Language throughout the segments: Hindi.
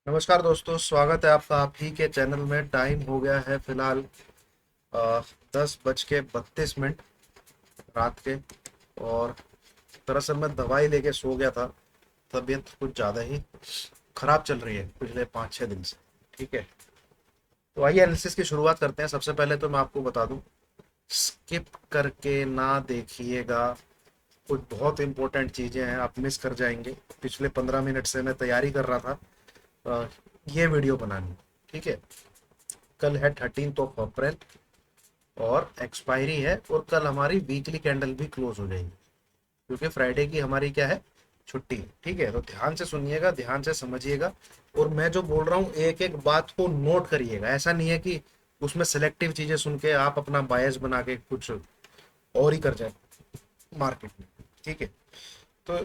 नमस्कार दोस्तों, स्वागत है आपका आप ही के चैनल में। टाइम हो गया है फिलहाल 10:32 रात के। और दरअसल मैं दवाई लेके सो गया था। तबीयत कुछ ज़्यादा ही खराब चल रही है पिछले 5-6 दिन से। ठीक है, तो आइए एनालिसिस की शुरुआत करते हैं। सबसे पहले तो मैं आपको बता दूं, स्किप करके ना देखिएगा। कुछ बहुत इंपॉर्टेंट चीज़ें हैं, आप मिस कर जाएंगे। पिछले 15 मिनट से मैं तैयारी कर रहा था अ, ये वीडियो बनानी। ठीक है, कल है 13 अप्रैल और एक्सपायरी है, और कल हमारी वीकली कैंडल भी क्लोज हो जाएगी क्योंकि फ्राइडे की हमारी क्या है, छुट्टी है। ठीक है, तो ध्यान से सुनिएगा, ध्यान से समझिएगा। और मैं जो बोल रहा हूँ एक एक बात को नोट करिएगा। ऐसा नहीं है कि उसमें सेलेक्टिव चीजें सुन के आप अपना बायस बना के कुछ और ही कर जाए मार्केट में। ठीक है, तो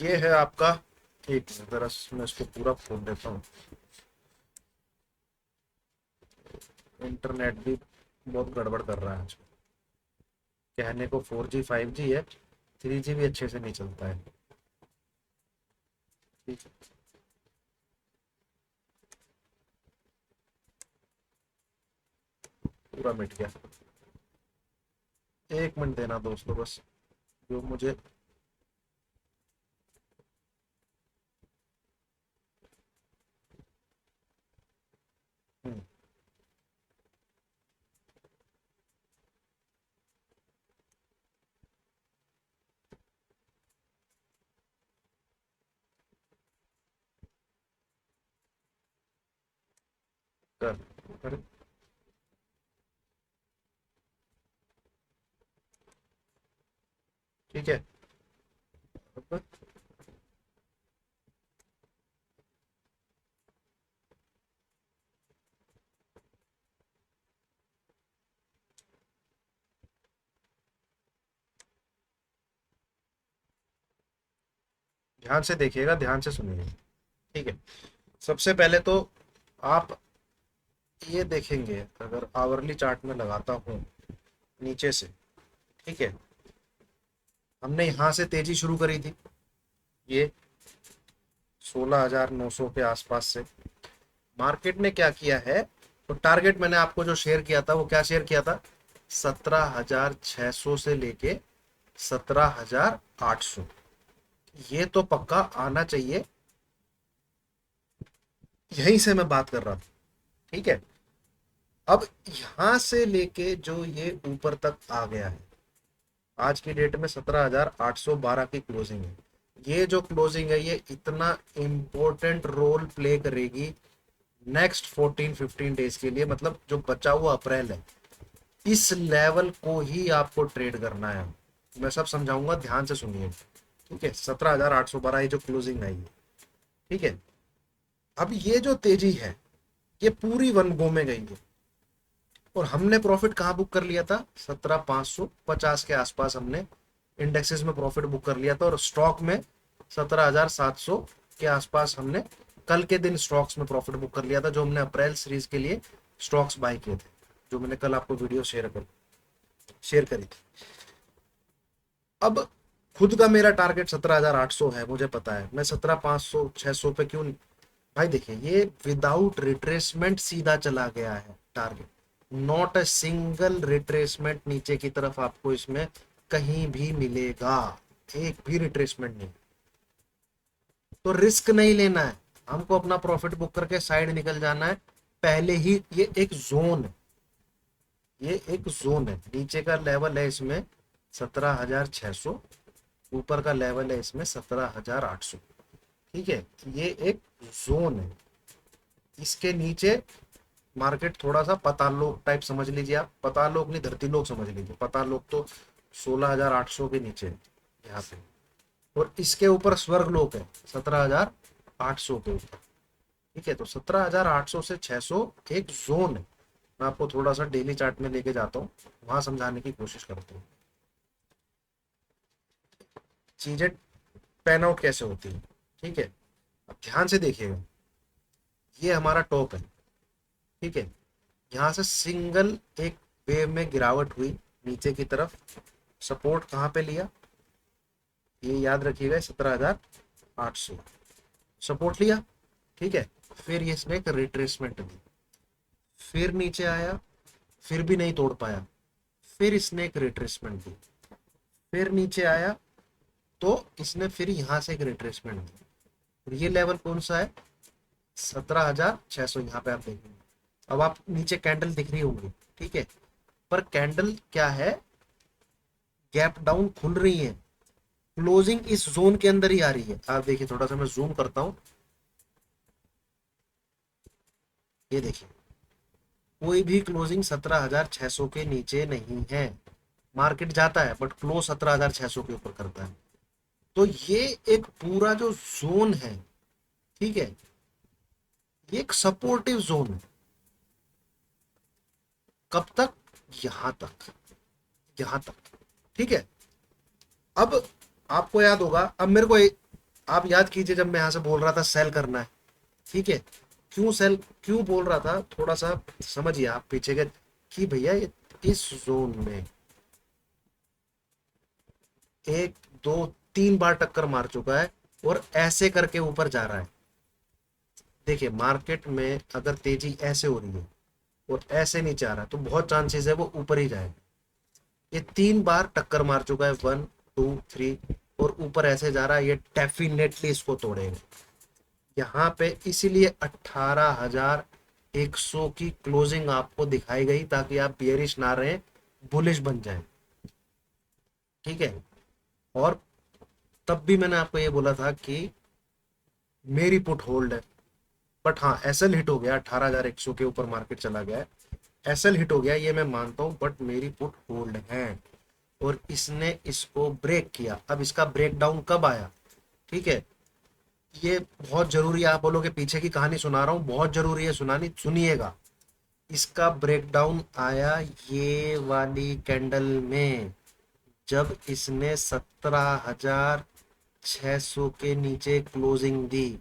ये है आपका। एक जरा मैं इसको पूरा खोल देता हूँ। इंटरनेट भी बहुत गड़बड़ कर रहा है आज। कहने को 4G 5G है, 3G भी अच्छे से नहीं चलता है। ठीक है, पूरा मिट गया। एक मिनट देना दोस्तों बस, जो मुझे हम्म, कर कर ठीक है। अब ध्यान से देखिएगा, ध्यान से सुनिएगा। ठीक है, सबसे पहले तो आप ये देखेंगे, अगर आवरली चार्ट में लगाता हूँ नीचे से। ठीक है, हमने यहाँ से तेजी शुरू करी थी, ये 16,900 के आसपास से। मार्केट ने क्या किया है, तो टारगेट मैंने आपको जो शेयर किया था वो क्या शेयर किया था, 17,600 से लेके 17,800। ये तो पक्का आना चाहिए, यहीं से मैं बात कर रहा था। ठीक है, अब यहां से लेके जो ये ऊपर तक आ गया है, आज की डेट में 17,812 की क्लोजिंग है। ये जो क्लोजिंग है ये इतना इंपॉर्टेंट रोल प्ले करेगी नेक्स्ट 14-15 डेज के लिए। मतलब जो बचा हुआ अप्रैल है, इस लेवल को ही आपको ट्रेड करना है। मैं सब समझाऊंगा, ध्यान से सुनिए। ठीक है, 17,812 ये जो क्लोजिंग आई है। ठीक है, अब ये जो तेजी है ये पूरी वन गो में गई है। और हमने प्रॉफिट कहाँ बुक कर लिया था, 17,550 के आसपास हमने इंडेक्सेस में प्रॉफिट बुक कर लिया था। और स्टॉक में 17,700 के आसपास हमने कल के दिन स्टॉक्स में प्रॉफिट बुक कर लिया था, जो हमने अप्रैल सीरीज के लिए स्टॉक्स बाय किए थे, जो मैंने कल आपको वीडियो शेयर करी थी। अब खुद का मेरा टारगेट 17,800 है, मुझे पता है। मैं 17,500 600 पे क्यों भाई, देखिए ये विदाउट रिट्रेसमेंट सीधा चला गया है target. Not a single retracement नीचे की तरफ आपको इसमें कहीं भी मिलेगा, एक भी रिट्रेसमेंट नहीं। तो रिस्क नहीं लेना है, हमको अपना प्रॉफिट बुक करके साइड निकल जाना है। पहले ही ये एक जोन है, ये एक जोन है। नीचे का लेवल है इसमें 17,600, ऊपर का लेवल है इसमें 17,800। ठीक है, ये एक जोन है। इसके नीचे मार्केट थोड़ा सा पतालोक टाइप समझ लीजिए। आप पतालोक नहीं, धरती लोक समझ लीजिए। पतालोक तो 16,800 के नीचे है यहाँ पे, और इसके ऊपर स्वर्ग लोक है 17,800 के ऊपर। ठीक है, तो 17,800 से 600 एक जोन है। मैं आपको थोड़ा सा डेली चार्ट में लेके जाता हूँ, वहां समझाने की कोशिश करता हूँ चीजें पैन आउट कैसे होती है। ठीक है, अब ध्यान से देखिएगा, ये हमारा टॉप है। ठीक है, यहाँ से सिंगल एक वेव में गिरावट हुई नीचे की तरफ। सपोर्ट कहाँ पे लिया, ये याद रखिएगा, 17,800 सपोर्ट लिया। ठीक है, फिर ये इसने एक रिट्रेसमेंट दी, फिर नीचे आया, फिर भी नहीं तोड़ पाया, फिर इसने एक रिट्रेसमेंट दी, फिर नीचे आया तो इसने फिर यहां से एक रिट्रेसमेंट दी। और ये लेवल कौन सा है, 17,600, यहाँ पे आप देखेंगे। अब आप नीचे कैंडल दिख रही होंगी, ठीक है, पर कैंडल क्या है, गैप डाउन खुल रही है, क्लोजिंग इस जोन के अंदर ही आ रही है। आप देखिए, थोड़ा सा मैं जूम करता हूं, ये देखिए कोई भी क्लोजिंग 17,600 के नीचे नहीं है। मार्केट जाता है बट क्लोज 17,600 के ऊपर करता है। तो ये एक पूरा जो जोन है, ठीक है, ये एक सपोर्टिव जोन है। कब तक, यहां तक, यहां तक, ठीक है। अब आपको याद होगा, अब मेरे को आप याद कीजिए जब मैं यहां से बोल रहा था सेल करना है, ठीक है, क्यों सेल क्यों बोल रहा था, थोड़ा सा समझिए आप पीछे के, कि भैया इस जोन में एक दो तीन बार टक्कर मार चुका है और ऐसे करके ऊपर जा रहा है। देखिए मार्केट में अगर तेजी ऐसे हो रही है और ऐसे नीचे आ रहा है तो बहुत चांसेस है वो ऊपर ही जाएगा। ये तीन बार टक्कर मार चुका है, 1 2 3, और ऊपर ऐसे जा रहा है, ये डेफिनेटली इसको तोड़ेगा यहाँ पे। इसीलिए 18,100 की क्लोजिंग आपको दिखाई गई, ताकि आप बियरिश ना रहे, बुलिश बन जाए, ठीक है। और तब भी मैंने आपको ये बोला था कि मेरी पुट होल्ड है, बट हाँ एसएल हिट हो गया, 18,100 के ऊपर मार्केट चला गया है, एसएल हिट हो गया ये मैं मानता हूँ, बट मेरी पुट होल्ड है। और इसने इसको ब्रेक किया। अब इसका ब्रेक डाउन कब आया, ठीक है, ये बहुत जरूरी है। आप बोलोगे पीछे की कहानी सुना रहा हूँ, बहुत जरूरी है सुनानी, सुनिएगा। इसका ब्रेकडाउन आया ये वाली कैंडल में, जब इसने 17,600 के नीचे क्लोजिंग दी।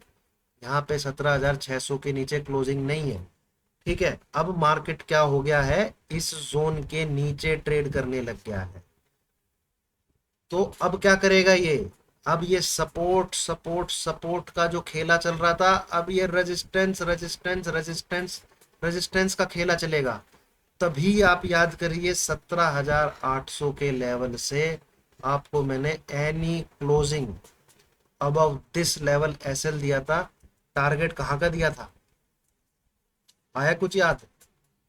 यहाँ पे 17,600 के नीचे क्लोजिंग नहीं है, ठीक है। अब मार्केट क्या हो गया है, इस जोन के नीचे ट्रेड करने लग गया है। तो अब क्या करेगा ये, अब ये सपोर्ट सपोर्ट सपोर्ट का जो खेला चल रहा था, अब ये रेजिस्टेंस रेजिस्टेंस रेजिस्टेंस रेजिस्टेंस का खेला चलेगा। तभी आप याद करिए 17,800 के लेवल से आपको मैंने any closing above this level SL दिया था। टारगेट कहाँ का दिया था, आया कुछ याद,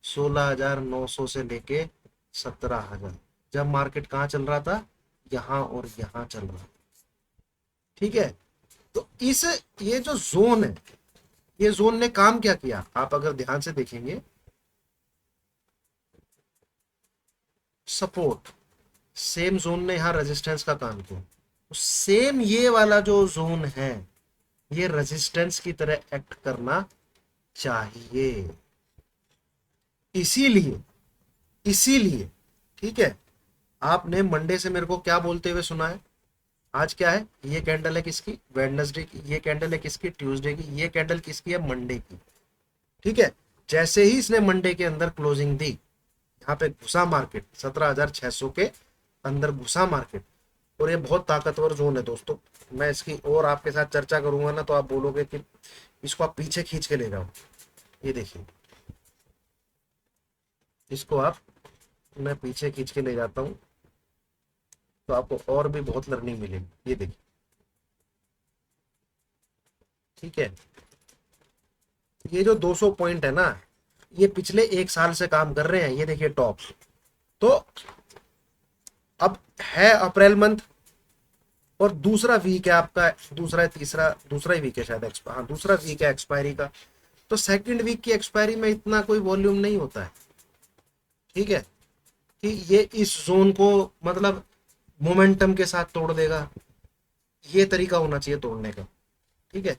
16,900 से लेके 17,000। जब मार्केट कहाँ चल रहा था, यहाँ और यहाँ चल रहा था, ठीक है। तो इस ये जो जोन है, ये जोन ने काम क्या किया, आप अगर ध्यान से देखेंगे, सपोर्ट, सेम जोन ने यहाँ रेजिस्टेंस का काम किया। तो सेम ये वाला जो जोन है, ये रेजिस्टेंस की तरह एक्ट करना चाहिए। इसीलिए इसीलिए ठीक है, आपने मंडे से मेरे को क्या बोलते हुए सुना है, आज क्या है, ये कैंडल है किसकी, वेडनेसडे की, ये कैंडल है किसकी, ट्यूसडे की, ये कैंडल किसकी है, मंडे की, ठीक है। जैसे ही इसने मंडे के अंदर क्लोजिंग दी, यहाँ पे घुसा मार्केट 17,600 के अंदर घुसा मार्केट, और ये बहुत ताकतवर जोन है दोस्तों। मैं इसकी और आपके साथ चर्चा करूंगा ना, तो आप बोलोगे कि इसको आप पीछे खींच के ले जाओ। ये देखिए, इसको आप, मैं पीछे खींच के ले जाता हूँ तो आपको और भी बहुत लर्निंग मिलेगी। ये देखिए, ठीक है, ये जो 200 पॉइंट है ना, ये पिछले एक साल से काम कर रहे हैं। ये देखिए टॉप, तो अब है अप्रैल मंथ, और दूसरा वीक है आपका, दूसरा ही वीक है शायद, हाँ दूसरा वीक है एक्सपायरी का। तो सेकंड वीक की एक्सपायरी में इतना कोई वॉल्यूम नहीं होता है, ठीक है, कि ये इस जोन को मतलब मोमेंटम के साथ तोड़ देगा। ये तरीका होना चाहिए तोड़ने का, ठीक है।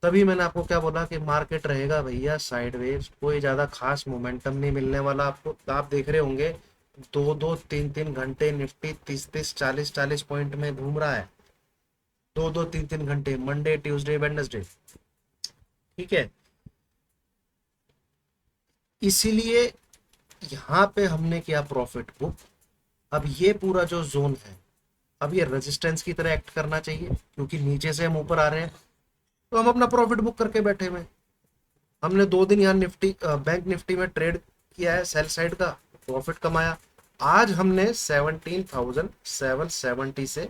तभी मैंने आपको क्या बोला कि मार्केट रहेगा भैया साइडवेज, कोई ज्यादा खास मोमेंटम नहीं मिलने वाला आपको। तो आप देख रहे होंगे 2 2 3 3 घंटे निफ्टी 30 30 40 40 पॉइंट में घूम रहा है, 2 2 3 3 घंटे, मंडे ट्यूसडे वेडनेसडे, ठीक है। इसीलिए यहाँ पे हमने किया प्रॉफिट बुक। अब ये पूरा जो जोन है, अब ये रेजिस्टेंस की तरह एक्ट करना चाहिए, क्योंकि नीचे से हम ऊपर आ रहे हैं, तो हम अपना प्रॉफिट बुक करके बैठे हुए हैं। हमने 2 दिन यहाँ निफ्टी बैंक निफ्टी में ट्रेड किया है, सेल साइड का प्रॉफिट कमाया। आज हमने 17,770 से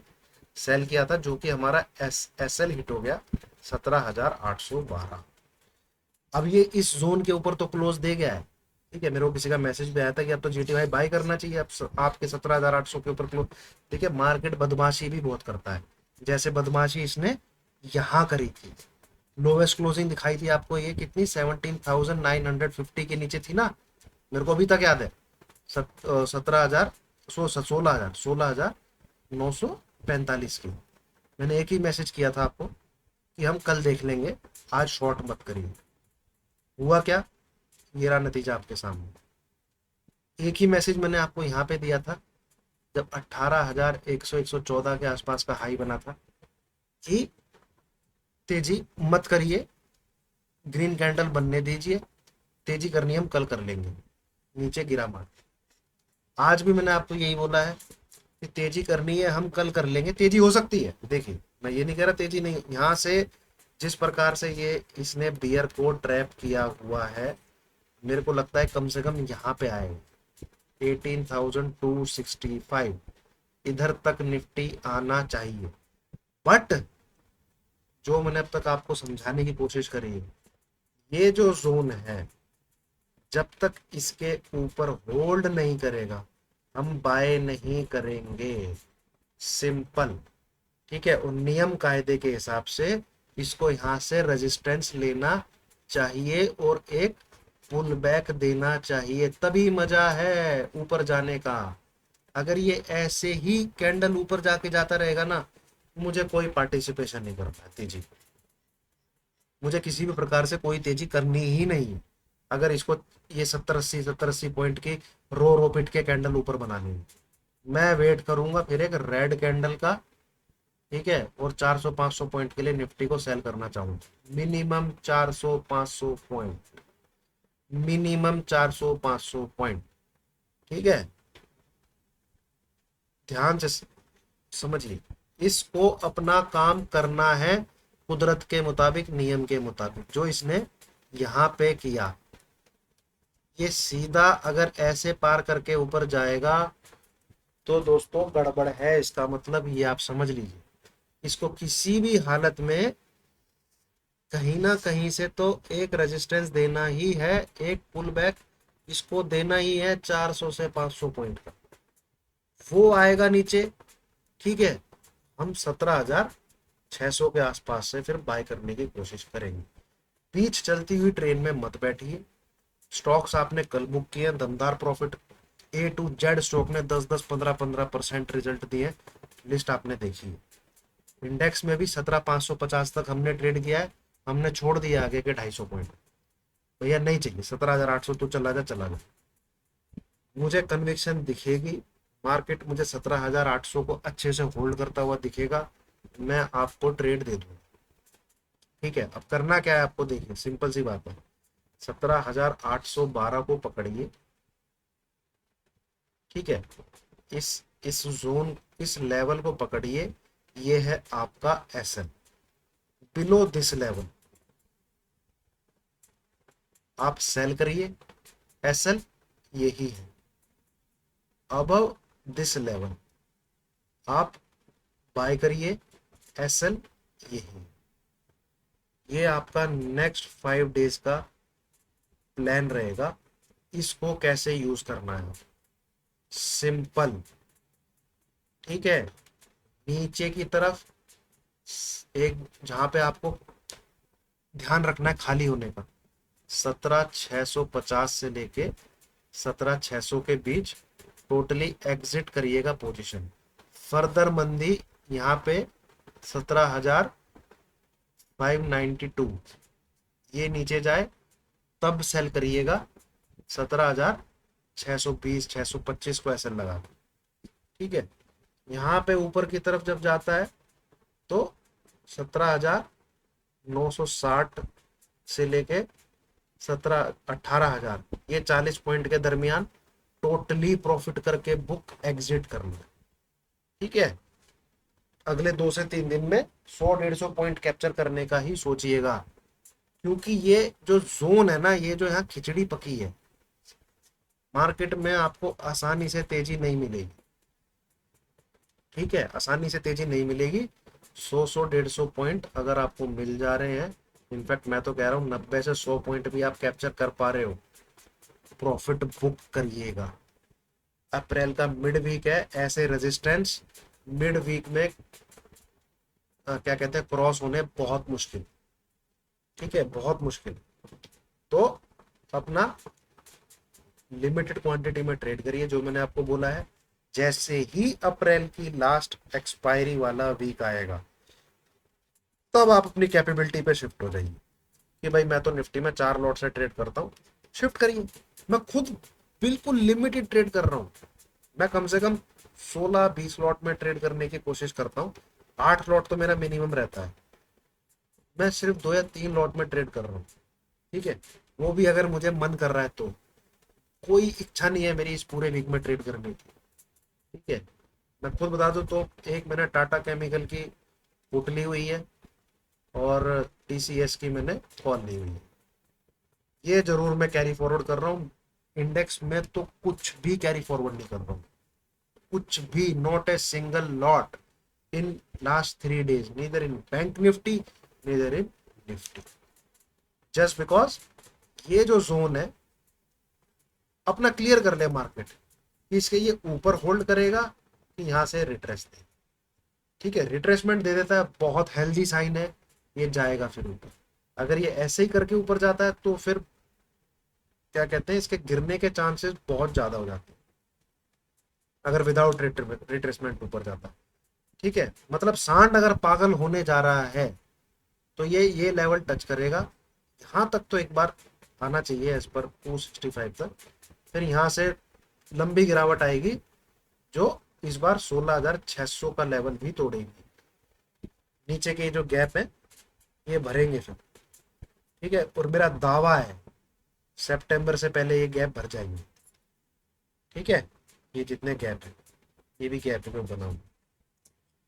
सेल किया था, जो कि हमारा एस एल हिट हो गया 17,812। अब ये इस जोन के ऊपर तो क्लोज दे गया है। ठीक है, मेरे को किसी का मैसेज भी आया था कि अब तो जीटी भाई बाय करना चाहिए, अब आपके 17,800 के ऊपर क्लोज। देखिए मार्केट बदमाशी भी बहुत करता है, जैसे बदमाशी इसने यहाँ करी थी। लोवेस्ट क्लोजिंग दिखाई थी आपको, ये कितनी 17,950 के नीचे थी ना, मेरे को अभी तक याद है। 17,000 16,945 की। मैंने एक ही मैसेज किया था आपको कि हम कल देख लेंगे, आज शॉर्ट मत करिए। हुआ क्या, ये रहा नतीजा आपके सामने। एक ही मैसेज मैंने आपको यहाँ पे दिया था जब 18,100 114 के आसपास का हाई बना था कि तेजी मत करिए, ग्रीन कैंडल बनने दीजिए, तेजी करनी हम कल कर लेंगे। नीचे गिरा मार। आज भी मैंने आपको यही बोला है कि तेजी करनी है हम कल कर लेंगे। तेजी हो सकती है, देखिए मैं ये नहीं कह रहा तेजी नहीं, यहाँ से जिस प्रकार से ये इसने बियर को ट्रैप किया हुआ है, मेरे को लगता है कम से कम यहाँ पे आएगा 18,265, इधर तक निफ्टी आना चाहिए। बट जो मैंने अब तक आपको समझाने की कोशिश करी है, ये जो जोन है जब तक इसके ऊपर होल्ड नहीं करेगा हम बाय नहीं करेंगे, सिंपल। ठीक है, और नियम कायदे के हिसाब से इसको यहाँ से रेजिस्टेंस लेना चाहिए और एक पुल बैक देना चाहिए, तभी मजा है ऊपर जाने का। अगर ये ऐसे ही कैंडल ऊपर जाके जाता रहेगा ना, मुझे कोई पार्टिसिपेशन नहीं करना है तेजी, मुझे किसी भी प्रकार से कोई तेजी करनी ही नहीं है। अगर इसको ये 70 80 पॉइंट की रो पिट के कैंडल ऊपर बनानी है, मैं वेट करूंगा फिर एक रेड कैंडल का। ठीक है, और 400 500 पॉइंट के लिए निफ्टी को सेल करना चाहूंगा, मिनिमम 400 500 पॉइंट, मिनिमम 400 500 पॉइंट। ठीक है, ध्यान से समझिए, इसको अपना काम करना है कुदरत के मुताबिक, नियम के मुताबिक जो इसने यहाँ पे किया। ये सीधा अगर ऐसे पार करके ऊपर जाएगा तो दोस्तों गड़बड़ है, इसका मतलब ये आप समझ लीजिए। इसको किसी भी हालत में कहीं ना कहीं से तो एक रेजिस्टेंस देना ही है, एक पुल बैक इसको देना ही है 400 से 500 पॉइंट का। वो आएगा नीचे, ठीक है, हम 17,600 के आसपास से फिर बाय करने की कोशिश करेंगे। बीच चलती हुई ट्रेन में मत बैठिए। स्टॉक्स आपने कल बुक किए, दमदार profit, A to Z stock ने 10 10 15 15% रिजल्ट दिए, लिस्ट आपने देखी है। इंडेक्स में भी 17,550 तक हमने ट्रेड किया है, हमने छोड़ दिया आगे के 250 पॉइंट। भैया नहीं चाहिए 17,800, तो चला जा चला जा। मुझे कन्विक्शन दिखेगी, मार्केट मुझे 17,800 को अच्छे से होल्ड करता हुआ दिखेगा, मैं आपको ट्रेड दे दूँ। ठीक है, अब करना क्या है आपको, देखिए सिंपल सी बात है, 17,812 को पकड़िए। ठीक है, इस जोन, इस लेवल को पकड़िए, ये है आपका एसएल। बिलो दिस लेवल आप सेल करिए, एसएल यही है। अबव दिस लेवल आप बाय करिए, एसएल यही है। ये आपका नेक्स्ट 5 डेज का प्लान रहेगा। इसको कैसे यूज करना है, सिंपल। ठीक है, नीचे की तरफ एक जहां पे आपको ध्यान रखना है खाली होने का, 17,650 से लेके 17,600 के बीच टोटली एग्जिट करिएगा पोजीशन। फर्दर मंदी यहाँ पे 17,592 ये नीचे जाए तब सेल करिएगा, 17,620 625 को ऐसे लगा। ठीक है, यहाँ पे ऊपर की तरफ जब जाता है तो 17,960 से लेके 18,000, ये 40 पॉइंट के दरमियान टोटली प्रॉफिट करके बुक एग्जिट करना। ठीक है, अगले 2 से 3 दिन में 100-150 पॉइंट कैप्चर करने का ही सोचिएगा, क्योंकि ये जो जोन है ना, ये जो यहाँ खिचड़ी पकी है, मार्केट में आपको आसानी से तेजी नहीं मिलेगी। ठीक है, आसानी से तेजी नहीं मिलेगी। 100-150 पॉइंट अगर आपको मिल जा रहे हैं, इनफैक्ट मैं तो कह रहा हूँ 90 से 100 पॉइंट भी आप कैप्चर कर पा रहे हो, प्रॉफिट बुक करिएगा। अप्रैल का मिड वीक है, ऐसे रेजिस्टेंस मिड वीक में क्या कहते हैं, क्रॉस होने बहुत मुश्किल। ठीक है, बहुत मुश्किल। तो अपना लिमिटेड क्वांटिटी में ट्रेड करिए, जो मैंने आपको बोला है। जैसे ही अप्रैल की लास्ट एक्सपायरी वाला वीक आएगा, तब आप अपनी कैपेबिलिटी पे शिफ्ट हो जाइए कि भाई मैं तो निफ्टी में 4 लॉट से ट्रेड करता हूँ, शिफ्ट करिए। मैं खुद बिल्कुल लिमिटेड ट्रेड कर रहा हूँ। मैं कम से कम 16-20 लॉट में ट्रेड करने की कोशिश करता हूँ। 8 लॉट तो मेरा मिनिमम रहता है। मैं सिर्फ 2 या 3 लॉट में ट्रेड कर रहा हूँ। ठीक है, वो भी अगर मुझे मन कर रहा है तो। कोई इच्छा नहीं है मेरी इस पूरे वीक में ट्रेड करने की। ठीक है, मैं खुद बता दूं तो एक मैंने टाटा केमिकल की पुट ली हुई है और टीसीएस की मैंने कॉल ली हुई है। ये जरूर मैं कैरी फॉरवर्ड कर रहा हूँ। इंडेक्स में तो कुछ भी कैरी फॉरवर्ड नहीं कर रहा हूँ, कुछ भी, not a single lot in last 3 days, neither in bank Nifty, neither in Nifty, just because ये जो जोन है अपना क्लियर कर ले मार्केट कि इसके ये ऊपर होल्ड करेगा कि यहाँ से रिट्रेस दे। ठीक है, रिट्रेसमेंट दे देता है, बहुत हेल्दी साइन है, ये जाएगा फिर ऊपर। अगर ये ऐसे ही करके ऊपर जाता है तो फिर क्या कहते हैं, इसके गिरने के चांसेस बहुत ज्यादा हो जाते हैं अगर विदाउट रिट्रेसमेंट ऊपर जाता है। ठीक है, मतलब सांड अगर पागल होने जा रहा है तो ये लेवल टच करेगा। यहाँ तक तो एक बार आना चाहिए एज पर 265 तक, फिर यहाँ से लंबी गिरावट आएगी जो इस बार 16,600 का लेवल भी तोड़ेगी। नीचे के जो गैप है ये भरेंगे फिर। ठीक है, और मेरा दावा है सितंबर से पहले ये गैप भर जाएंगे। ठीक है, ये जितने गैप है, ये भी गैप में बनाऊँ,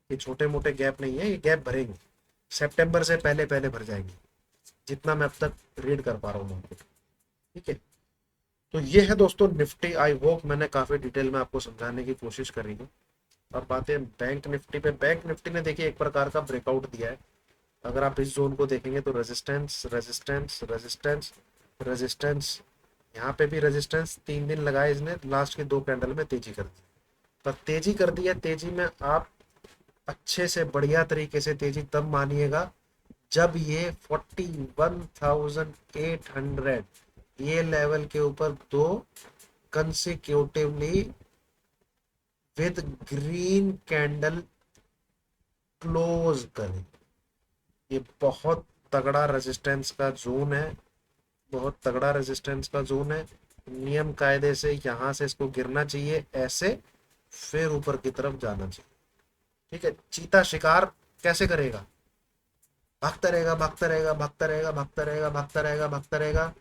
ये छोटे मोटे गैप नहीं है, ये गैप भरेंगे सितंबर से पहले पहले भर जाएंगे, जितना मैं अब तक रीड कर पा रहा हूँ मार्केट। ठीक है, तो ये है दोस्तों निफ्टी। आई होप मैंने काफी डिटेल में आपको समझाने की कोशिश करी है। और बातें बैंक निफ्टी पे, बैंक निफ्टी ने देखिए एक प्रकार का ब्रेकआउट दिया है। अगर आप इस जोन को देखेंगे तो रेजिस्टेंस रेजिस्टेंस रेजिस्टेंस रेजिस्टेंस, यहाँ पे भी रेजिस्टेंस 3 दिन लगाए इसने, लास्ट के 2 कैंडल में तेजी कर दी। पर तेजी कर दी है, तेजी में आप अच्छे से बढ़िया तरीके से तेजी तब मानिएगा जब ये 41,800 ये लेवल के ऊपर दो कंसिक्यूटिवली विद ग्रीन कैंडल क्लोज करें। ये बहुत तगड़ा रेजिस्टेंस का जोन है, बहुत तगड़ा रेजिस्टेंस का जोन है। नियम कायदे से यहाँ से इसको गिरना चाहिए ऐसे, फिर ऊपर की तरफ जाना चाहिए। ठीक है, चीता शिकार कैसे करेगा? भागता रहेगा, भागता रहेगा, भागता रहेगा, भागता रहेगा, भागता रहेगा, भागता रहेगा,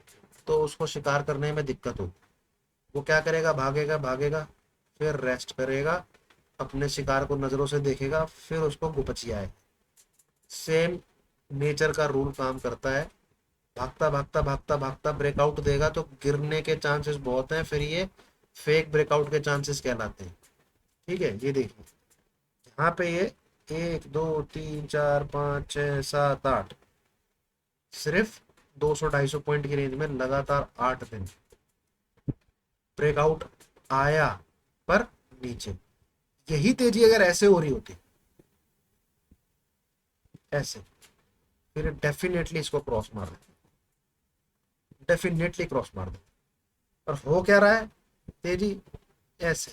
तो उसको शिकार करने में दिक्कत हो। वो क्या करेगा? भागेगा भागेगा, फिर रेस्ट करेगा, अपने शिकार को नजरों से देखेगा, फिर उसको गुपचिया है। सेम नेचर का रूल काम करता है। भागता भागता भागता भागता ब्रेकआउट देगा तो गिरने के चांसेस बहुत हैं, फिर ये फेक ब्रेकआउट के चांसेस कहलाते हैं। ठीक है, ये देखिए यहाँ पे ये 1 2 3 4 5 6 7 8, सिर्फ 200-250 पॉइंट की रेंज में लगातार 8 दिन ब्रेकआउट आया, पर नीचे। यही तेजी अगर ऐसे हो रही होती, ऐसे, फिर डेफिनेटली इसको क्रॉस मार दे, डेफिनेटली क्रॉस मार दे। और हो क्या रहा है, तेजी ऐसे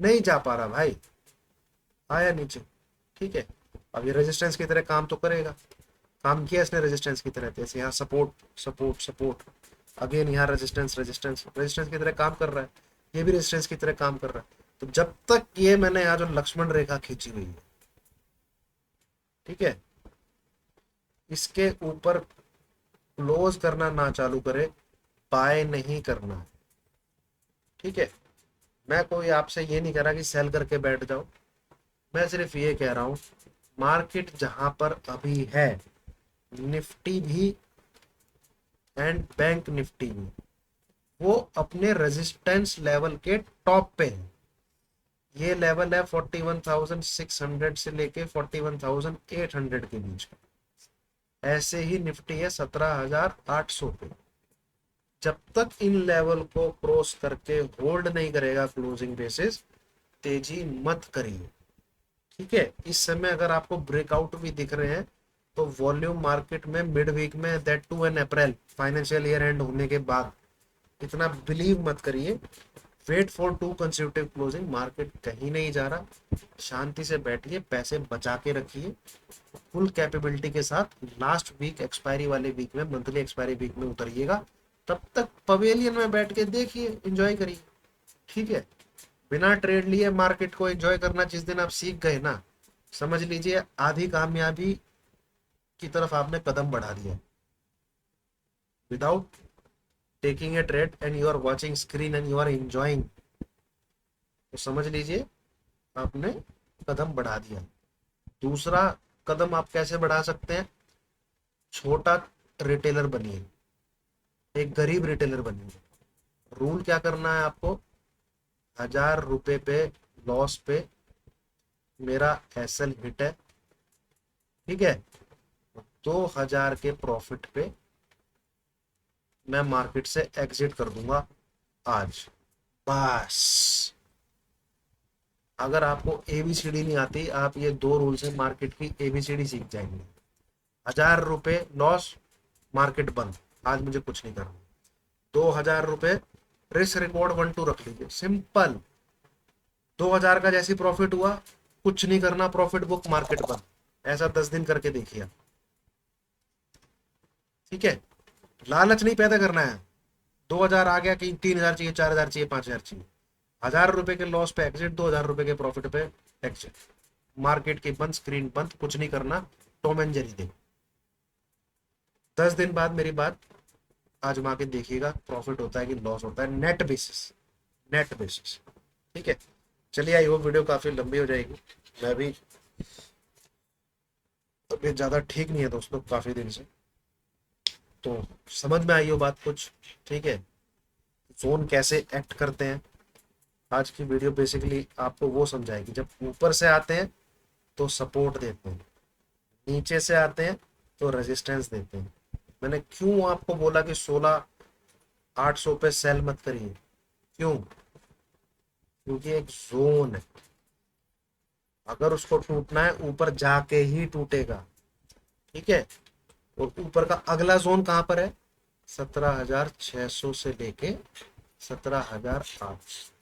नहीं जा पा रहा भाई, आया नीचे। ठीक है, अब ये रेजिस्टेंस की तरह काम तो करेगा, काम किया इसने रेजिस्टेंस की तरह, जैसे यहाँ सपोर्ट सपोर्ट सपोर्ट, अगेन यहाँ रेजिस्टेंस रेजिस्टेंस रेजिस्टेंस की तरह काम कर रहा है, ये भी रेजिस्टेंस की तरह काम कर रहा है। तो जब तक ये मैंने यहाँ जो लक्ष्मण रेखा खींची हुई है, ठीक है, इसके ऊपर क्लोज करना ना चालू करे, बाय नहीं करना है। ठीक है, मैं कोई आपसे ये नहीं कह रहा कि सेल करके बैठ जाओ, मैं सिर्फ ये कह रहा हूँ, मार्केट जहां पर अभी है, निफ्टी भी एंड बैंक निफ्टी भी, वो अपने रेजिस्टेंस लेवल के टॉप पे है। ये लेवल है 41,600 से लेके 41,800 के बीच का। ऐसे ही निफ्टी है 17,800 पे। जब तक इन लेवल को क्रॉस करके होल्ड नहीं करेगा क्लोजिंग बेसिस, तेजी मत करिए। ठीक है, इस समय अगर आपको ब्रेकआउट भी दिख रहे हैं तो वॉल्यूम मार्केट में मिड वीक में, that too in April, financial year end होने के बाद, इतना बिलीव मत करिए। Wait for 2 consecutive closing. Market कहीं नहीं जा रहा, शांति से बैठिए, पैसे बचा के रखिए फुल कैपेबिलिटी के साथ। लास्ट वीक एक्सपायरी वाले वीक में, मंथली एक्सपायरी वीक में उतरिएगा। तब तक पवेलियन में बैठ के देखिए, एंजॉय करिए। ठीक है, बिना ट्रेड लिए मार्केट को एंजॉय करना जिस दिन आप सीख गए ना, समझ लीजिए आधी कामयाबी की तरफ आपने कदम बढ़ा दिया। Without taking a trade and you are watching screen and you are enjoying, तो समझ लीजिए आपने कदम बढ़ा दिया। दूसरा कदम आप कैसे बढ़ा सकते हैं? छोटा रिटेलर बनिए, एक गरीब रिटेलर बनिए। रूल क्या करना है आपको? 1,000 रुपए पे लॉस पे मेरा एसएल हिट है, ठीक है, 2,000 के प्रॉफिट पे मैं मार्केट से एग्जिट कर दूंगा आज, बस। अगर आपको एबीसीडी नहीं आती, आप ये 2 रूल से मार्केट की एबीसीडी सीख जाएंगे। 1,000 रुपए लॉस, मार्केट बंद, आज मुझे कुछ नहीं करना। 2,000 रुपए रिस्क रिकॉर्ड 1-2 रख लीजिए, सिंपल। 2,000 का जैसी प्रॉफिट हुआ, कुछ नहीं करना, प्रॉफिट बुक, मार्केट बंद। ऐसा 10 दिन करके देखिए, ठीक है। लालच नहीं पैदा करना है। 2,000 आ गया कि 3,000 चाहिए, 4,000 चाहिए, 5,000 चाहिए। 1,000 रुपए के लॉस पे एग्जिट, 2,000 रुपए के प्रॉफिट पे एग्जिट। मार्केट की बंद, स्क्रीन बंद, कुछ नहीं करना, टॉम एंड जेरी दे। 10 दिन बाद मेरी बात आजमा के देखिएगा, प्रॉफिट होता है कि लॉस होता है, नेट बेसिस, नेट बेसिस। ठीक है, चलिए, आई होप वीडियो काफी लंबी हो जाएगी। मैं भी तबीयत ज्यादा ठीक नहीं है दोस्तों, काफी दिन से, तो समझ में आई हो बात कुछ? ठीक है, जोन कैसे एक्ट करते हैं, आज की वीडियो बेसिकली आपको वो समझाएगी। जब ऊपर से आते हैं तो सपोर्ट देते हैं, नीचे से आते हैं तो रेजिस्टेंस देते हैं। मैंने क्यों आपको बोला कि 16,800 पे सेल मत करिए? क्यों? क्योंकि एक जोन है, अगर उसको टूटना है ऊपर जाके ही टूटेगा। ठीक है, और ऊपर का अगला जोन कहां पर है? 17,600 से लेके 17,800।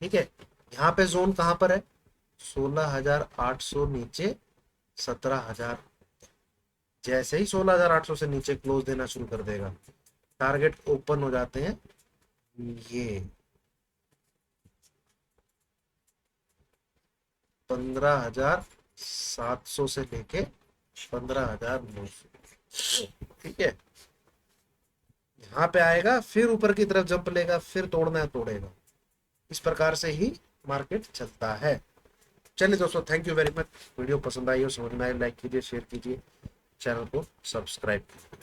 ठीक है, यहाँ पे जोन कहां पर है? 16,800 नीचे 17,000। जैसे ही 16,800 से नीचे क्लोज देना शुरू कर देगा, टारगेट ओपन हो जाते हैं ये 15,700 से लेके 15,900। ठीक है, यहाँ पे आएगा, फिर ऊपर की तरफ जंप लेगा, फिर तोड़ना है तोड़ेगा। इस प्रकार से ही मार्केट चलता है। चलिए दोस्तों, thank you very much. Video पसंद आई हो, समझ में आए, लाइक कीजिए, शेयर कीजिए, चैनल को सब्सक्राइब कीजिए।